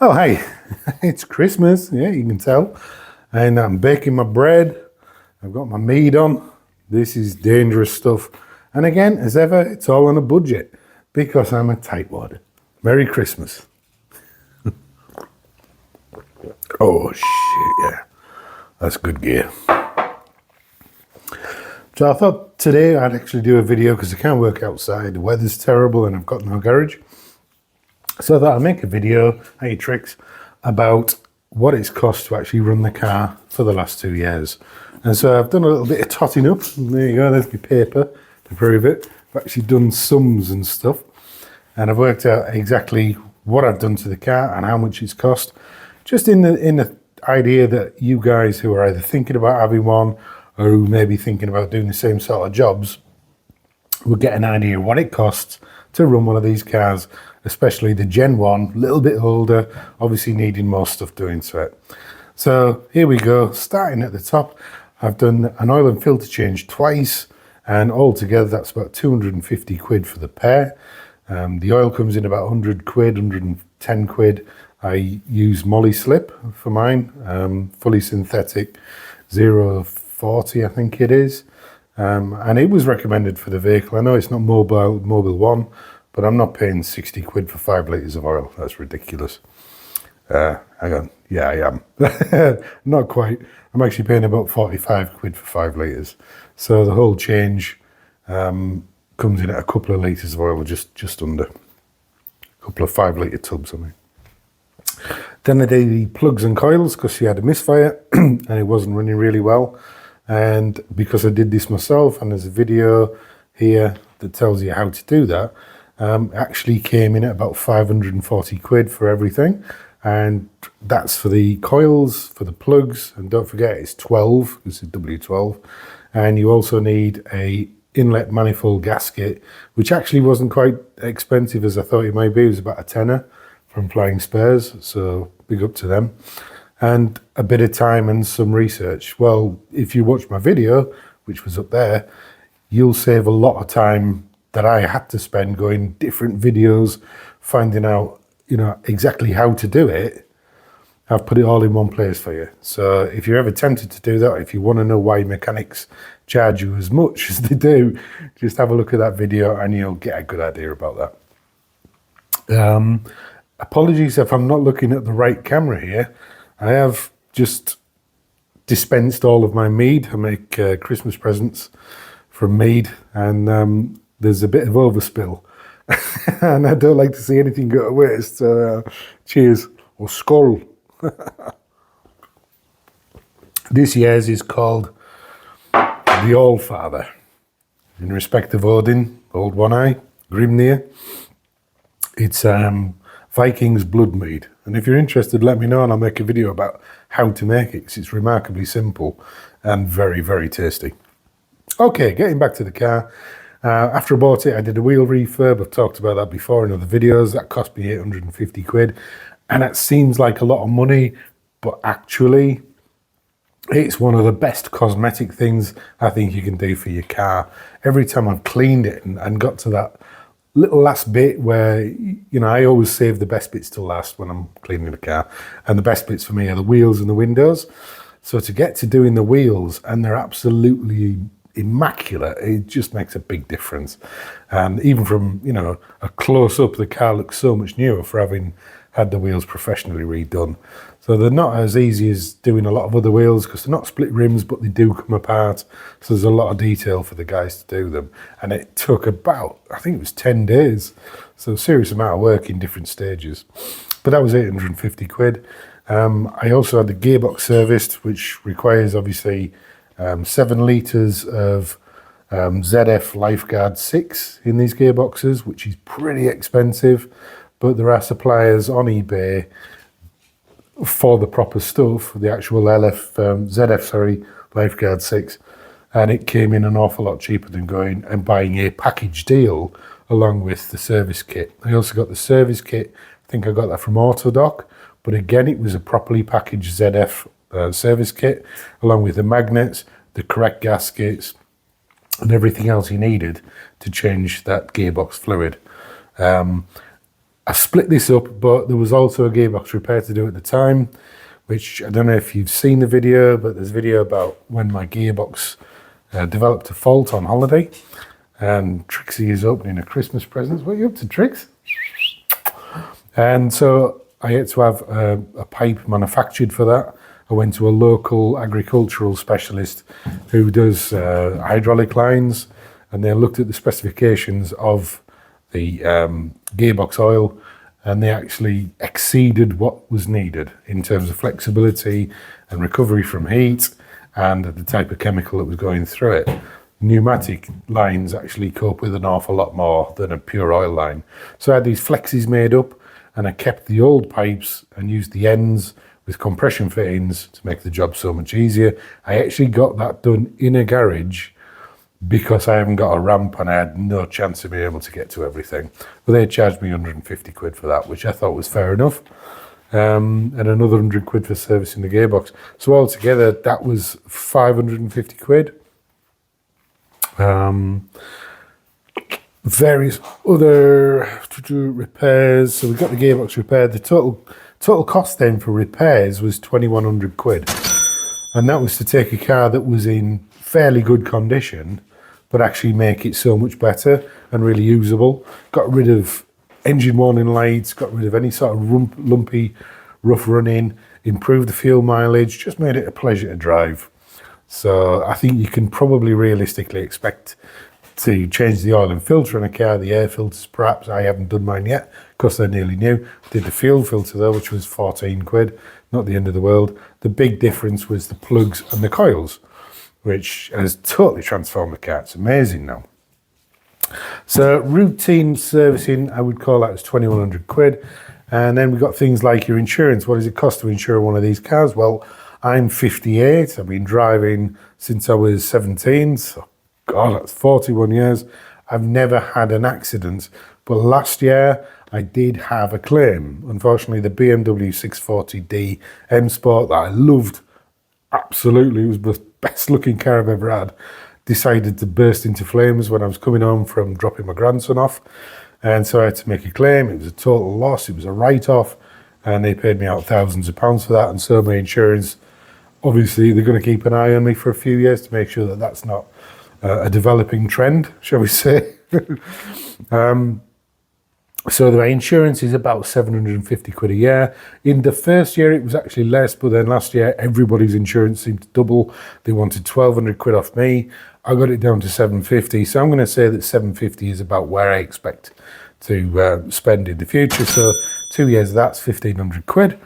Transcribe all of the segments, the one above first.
Oh, hey, it's Christmas, yeah, you can tell. And I'm baking my bread. I've got my meat on. This is dangerous stuff. And again, as ever, it's all on a budget because I'm a tightwad. Merry Christmas. Oh, shit, yeah. That's good gear. So I thought today I'd actually do a video because I can't work outside. The weather's terrible and I've got no garage. So I thought I'd make a video, hey tricks, about what it's cost to actually run the car for the last 2 years. And so I've done a little bit of totting up. There you go, there's my paper to prove it. I've actually done sums and stuff. And I've worked out exactly what I've done to the car and how much it's cost. Just in the idea that you guys who are either thinking about having one or who may be thinking about doing the same sort of jobs will get an idea of what it costs to run one of these cars, especially the Gen 1, a little bit older, obviously needing more stuff doing to it. So here we go, starting at the top. I've done an oil and filter change twice, and altogether that's about 250 quid for the pair. The oil comes in about 100 quid, 110 quid. I use Molly Slip for mine, fully synthetic, 040 I think it is. And it was recommended for the vehicle. I know it's not Mobile 1, but I'm not paying 60 quid for 5 litres of oil. That's ridiculous. Hang on. Yeah, I am. Not quite. I'm actually paying about 45 quid for 5 litres. So the whole change comes in at a couple of litres of oil, just under. A couple of 5 litre tubs, I mean. Then I did the plugs and coils because she had a misfire and it wasn't running really well. And because I did this myself, and there's a video here that tells you how to do that, actually came in at about 540 quid for everything. And that's for the coils, for the plugs, and don't forget it's 12, this is W12. And you also need a inlet manifold gasket, which actually wasn't quite expensive as I thought it might be. It was about a tenner from Flying Spares, so big up to them. And a bit of time and some research. Well, if you watch my video, which was up there, you'll save a lot of time that I had to spend going different videos, finding out, exactly how to do it. I've put it all in one place for you. So if you're ever tempted to do that, if you want to know why mechanics charge you as much as they do, just have a look at that video and you'll get a good idea about that. Apologies if I'm not looking at the right camera here. I have just dispensed all of my mead. I make Christmas presents from mead, and there's a bit of overspill. And I don't like to see anything go to waste, so cheers, or skull. This year's is called the Allfather, in respect of Odin, Old One Eye, Grimnir. It's Vikings blood mead. And if you're interested, let me know and I'll make a video about how to make it, because it's remarkably simple and very, very tasty. Okay, getting back to the car. After I bought it, I did a wheel refurb. I've talked about that before in other videos. That cost me 850 quid. And that seems like a lot of money, but actually, it's one of the best cosmetic things I think you can do for your car. Every time I've cleaned it and got to that little last bit where, I always save the best bits till last when I'm cleaning the car. And the best bits for me are the wheels and the windows. So to get to doing the wheels, and they're absolutely immaculate, it just makes a big difference. And even from, a close-up, the car looks so much newer for having had the wheels professionally redone. So they're not as easy as doing a lot of other wheels because they're not split rims, but they do come apart. So there's a lot of detail for the guys to do them. And it took about, I think it was 10 days. So a serious amount of work in different stages. But that was 850 quid. I also had the gearbox serviced, which requires obviously 7 litres of ZF Lifeguard 6 in these gearboxes, which is pretty expensive. But there are suppliers on eBay for the proper stuff, the actual ZF Lifeguard 6, and it came in an awful lot cheaper than going and buying a package deal along with the service kit. I also got the service kit, I think I got that from Autodoc, but again it was a properly packaged ZF service kit along with the magnets, the correct gaskets, and everything else he needed to change that gearbox fluid. I split this up, but there was also a gearbox repair to do at the time, which I don't know if you've seen the video, but there's a video about when my gearbox developed a fault on holiday. And Trixie is opening a Christmas present. What are you up to, Trix? And so I had to have a pipe manufactured for that. I went to a local agricultural specialist who does hydraulic lines, and they looked at the specifications of the gearbox oil, and they actually exceeded what was needed in terms of flexibility and recovery from heat and the type of chemical that was going through it. Pneumatic lines actually cope with an awful lot more than a pure oil line. So I had these flexes made up, and I kept the old pipes and used the ends with compression fittings to make the job so much easier. I actually got that done in a garage because I haven't got a ramp and I had no chance of being able to get to everything. But they charged me 150 quid for that, which I thought was fair enough. And another 100 quid for servicing the gearbox. So altogether, that was 550 quid. Various other repairs. So we got the gearbox repaired. The total cost then for repairs was 2,100 quid. And that was to take a car that was in fairly good condition, but actually make it so much better and really usable. Got rid of engine warning lights, got rid of any sort of lumpy, rough running, improved the fuel mileage, just made it a pleasure to drive. So I think you can probably realistically expect to change the oil and filter in a car, the air filters perhaps. I haven't done mine yet because they're nearly new. Did the fuel filter though, which was 14 quid, not the end of the world. The big difference was the plugs and the coils, which has totally transformed the car. It's amazing now. So routine servicing, I would call that as 2,100 quid. And then we've got things like your insurance. What does it cost to insure one of these cars? Well, I'm 58. I've been driving since I was 17. So, God, that's 41 years. I've never had an accident. But last year, I did have a claim. Unfortunately, the BMW 640D M Sport that I loved, absolutely, it was the best looking car I've ever had, decided to burst into flames when I was coming home from dropping my grandson off. And so I had to make a claim. It was a total loss. It was a write-off. And they paid me out thousands of pounds for that. And so my insurance, obviously, they're going to keep an eye on me for a few years to make sure that that's not a developing trend, shall we say. So the insurance is about 750 quid a year. In the first year, it was actually less, but then last year, everybody's insurance seemed to double. They wanted 1,200 quid off me. I got it down to 750. So I'm going to say that 750 is about where I expect to spend in the future. So 2 years, that's 1,500 quid.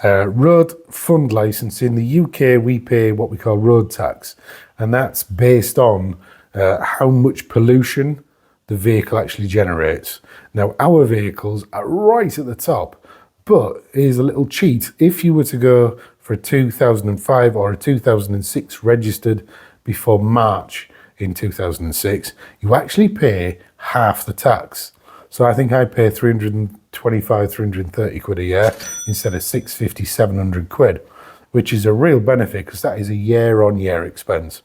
Road fund licence. In the UK, we pay what we call road tax, and that's based on how much pollution the vehicle actually generates. Now, our vehicles are right at the top, but here's a little cheat. If you were to go for a 2005 or a 2006 registered before March in 2006, you actually pay half the tax. So I think I pay 325, 330 quid a year instead of 650, 700 quid, which is a real benefit because that is a year-on-year expense.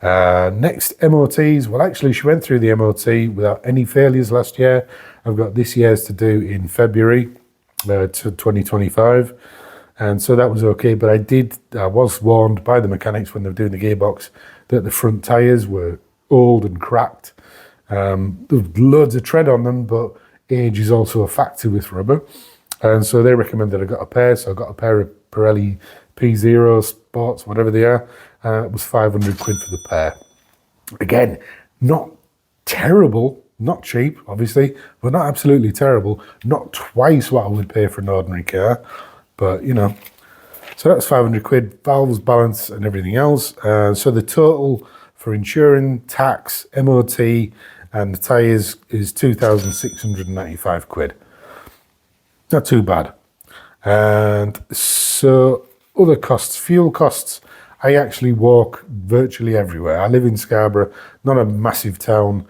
Next, MOTs. Well, actually, she went through the MOT without any failures last year. I've got this year's to do in February to 2025. And so that was okay. But I was warned by the mechanics when they were doing the gearbox that the front tyres were old and cracked. There was loads of tread on them, but age is also a factor with rubber. And so they recommended I got a pair. So I got a pair of Pirelli P0 Sports, whatever they are. It was 500 quid for the pair. Again, not terrible, not cheap, obviously, but not absolutely terrible. Not twice what I would pay for an ordinary car, but you know. So that's 500 quid, valves, balance, and everything else. So the total for insurance, tax, MOT, and the tyres is 2,695 quid. Not too bad. And so other costs, fuel costs, I actually walk virtually everywhere. I live in Scarborough, not a massive town.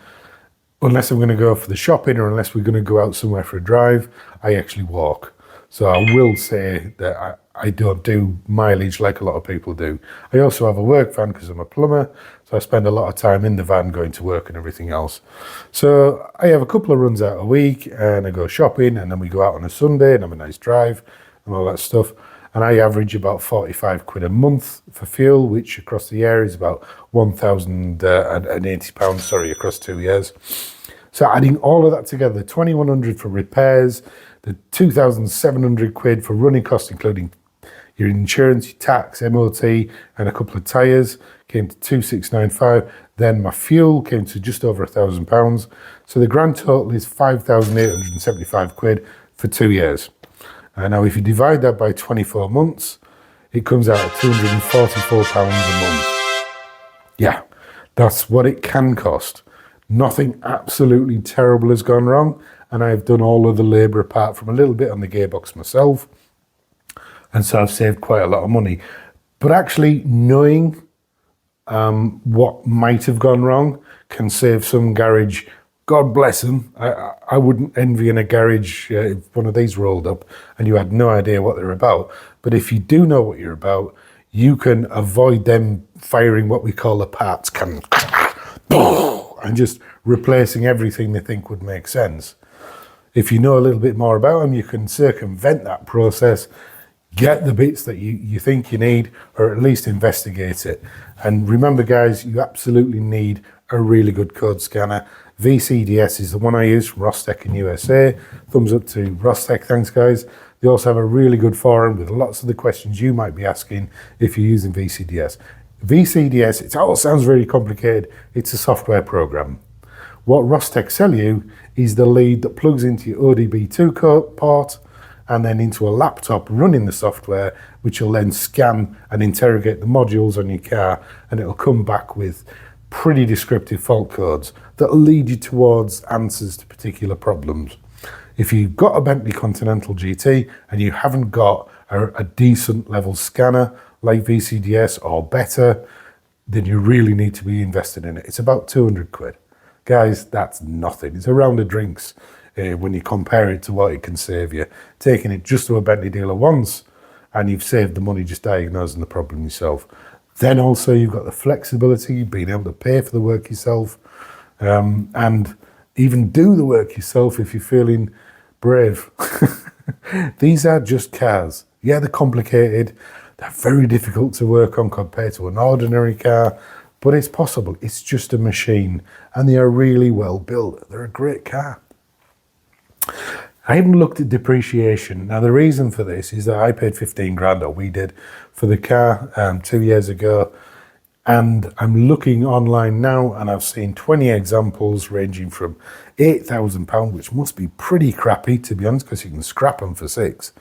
Unless I'm going to go for the shopping or unless we're going to go out somewhere for a drive, I actually walk. So I will say that I don't do mileage like a lot of people do. I also have a work van because I'm a plumber, so I spend a lot of time in the van going to work and everything else. So I have a couple of runs out a week, and I go shopping, and then we go out on a Sunday and have a nice drive and all that stuff. And I average about 45 quid a month for fuel, which across the year is about £1,080, sorry, across 2 years. So adding all of that together, 2,100 for repairs, the 2,700 quid for running costs, including your insurance, your tax, MOT, and a couple of tyres, came to 2,695. Then my fuel came to just over £1,000. So the grand total is 5,875 quid for 2 years. Now, if you divide that by 24 months, it comes out at £244 a month. Yeah, that's what it can cost. Nothing absolutely terrible has gone wrong, and I've done all of the labour apart from a little bit on the gearbox myself, and so I've saved quite a lot of money. But actually knowing what might have gone wrong can save some garage. God bless them. I wouldn't envy in a garage if one of these rolled up and you had no idea what they're about. But if you do know what you're about, you can avoid them firing what we call a parts cannon and just replacing everything they think would make sense. If you know a little bit more about them, you can circumvent that process, get the bits that you think you need, or at least investigate it. And remember, guys, you absolutely need a really good code scanner. VCDS is the one I use from Rostec in USA. Thumbs up to Rostec, thanks guys. They also have a really good forum with lots of the questions you might be asking if you're using VCDS. VCDS, it all sounds really complicated. It's a software program. What Rostec sell you is the lead that plugs into your ODB2 port and then into a laptop running the software, which will then scan and interrogate the modules on your car, and it'll come back with pretty descriptive fault codes that'll lead you towards answers to particular problems. If you've got a Bentley Continental GT and you haven't got a decent level scanner like VCDS or better, then you really need to be invested in it. It's about 200 quid. Guys, that's nothing. It's a round of drinks when you compare it to what it can save you. Taking it just to a Bentley dealer once and you've saved the money just diagnosing the problem yourself. Then also you've got the flexibility, being able to pay for the work yourself, and even do the work yourself if you're feeling brave. These are just cars. Yeah, they're complicated. They're very difficult to work on compared to an ordinary car, but it's possible. It's just a machine, and they are really well built. They're a great car. I haven't looked at depreciation. Now, the reason for this is that I paid 15 grand, or we did, for the car 2 years ago. And I'm looking online now and I've seen 20 examples ranging from £8,000, which must be pretty crappy, to be honest, because you can scrap them for 6.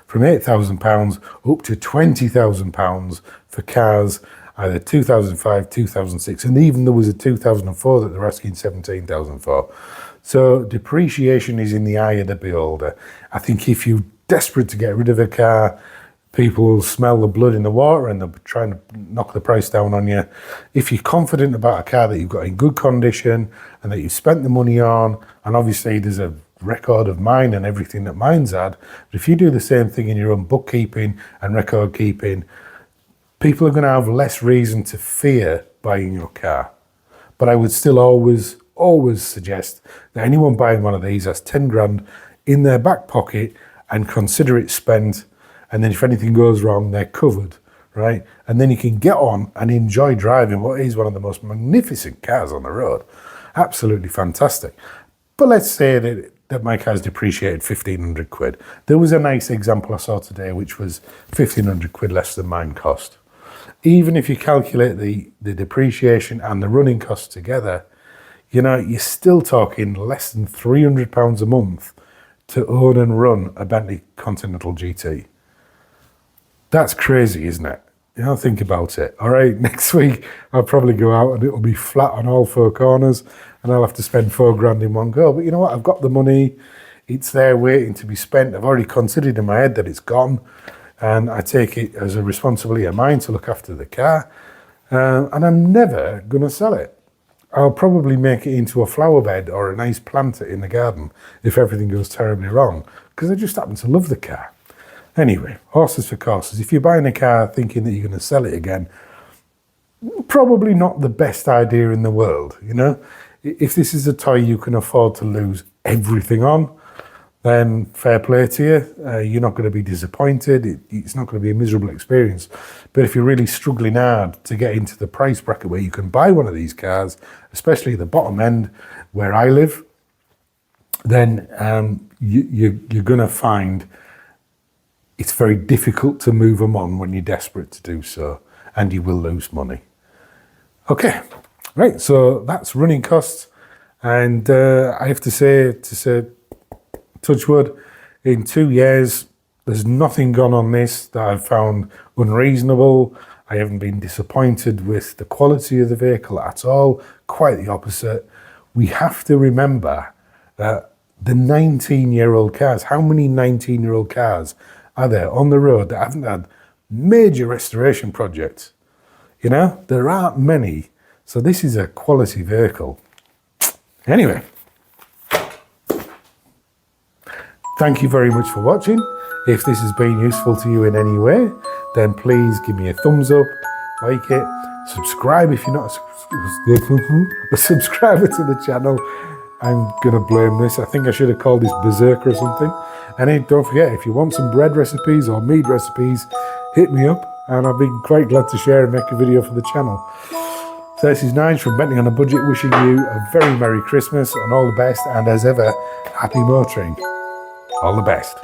From £8,000 up to £20,000 for cars, either 2005, 2006, and even there was a 2004 that they're asking 17,000 for. So depreciation is in the eye of the beholder. I think if you're desperate to get rid of a car, people will smell the blood in the water and they'll be trying to knock the price down on you. If you're confident about a car that you've got in good condition and that you spent the money on, and obviously there's a record of mine and everything that mine's had, but if you do the same thing in your own bookkeeping and record keeping, people are going to have less reason to fear buying your car. But I would still always suggest that anyone buying one of these has 10 grand in their back pocket and consider it spent. And then if anything goes wrong, they're covered, right? And then you can get on and enjoy driving what is one of the most magnificent cars on the road. Absolutely fantastic. But let's say that my car's depreciated 1,500 quid. There was a nice example I saw today, which was 1,500 quid less than mine cost. Even if you calculate the depreciation and the running costs together, you know, you're still talking less than £300 a month to own and run a Bentley Continental GT. That's crazy, isn't it? You know, think about it. All right, next week I'll probably go out and it'll be flat on all 4 corners and I'll have to spend 4 grand in one go. But you know what? I've got the money. It's there waiting to be spent. I've already considered in my head that it's gone. And I take it as a responsibility of mine to look after the car. And I'm never going to sell it. I'll probably make it into a flower bed or a nice planter in the garden if everything goes terribly wrong, because I just happen to love the car. Anyway, horses for courses. If you're buying a car thinking that you're going to sell it again, probably not the best idea in the world, you know? If this is a toy you can afford to lose everything on, then fair play to you. You're not going to be disappointed. It's not going to be a miserable experience. But if you're really struggling hard to get into the price bracket where you can buy one of these cars, especially the bottom end where I live, then you're going to find it's very difficult to move them on when you're desperate to do so, and you will lose money. Okay, right, so that's running costs. And I have to say, touch wood, in 2 years, there's nothing gone on this that I've found unreasonable. I haven't been disappointed with the quality of the vehicle at all. Quite the opposite. We have to remember that the 19-year-old cars, how many 19-year-old cars are there on the road that haven't had major restoration projects? You know, there aren't many. So this is a quality vehicle. Anyway. Thank you very much for watching. If this has been useful to you in any way, then please give me a thumbs up, like it, subscribe if you're not a subscriber to the channel. I'm gonna blame this. I think I should have called this Berserker or something. And then don't forget, if you want some bread recipes or meat recipes, hit me up and I'll be quite glad to share and make a video for the channel. So this is Nige from Bentley on a Budget, wishing you a very Merry Christmas and all the best, and as ever, happy motoring. All the best.